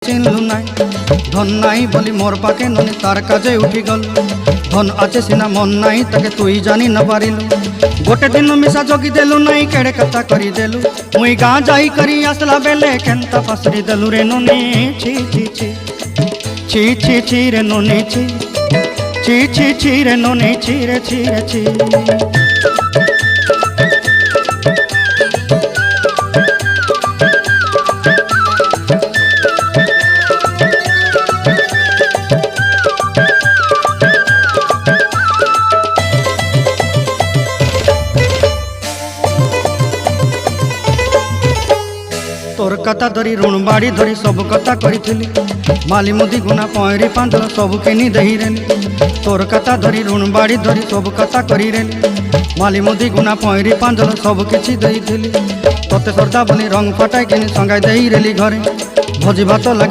চিনলু নাই। ধন নাই বলি মোর পাকে ননি তার কাজে উঠি গল। ধন আছে সিনা মন নাই তাকে তুই জানি না পারিলু। গোটে দিন মিশা জগি দেলু নাই কেড়ে কথা করি দেলু। মুই গাঁ যাই করি আসলা বেলে কেনতা পাসরি দেলু রে ননি। ছি ছি ছি ছি ছি ছি রে ননি ছি ছি ছি ছি রে ননি ছি রে ছি রে ছি। तोर कथा धरी ऋण बाड़ी धरी सब कथा करी। माली मुदी गुना पहरी पांदल सब किनी दही रेली। तोर कथा धरी ऋण बाड़ी धरी सब कथा करी रेली। माली मुदी गुना पहरी पांदल सब किछि दही थी। तोते सरदा बनी रंग फटाई किनी संगाई दही रेली घरे। भोजी भात लगी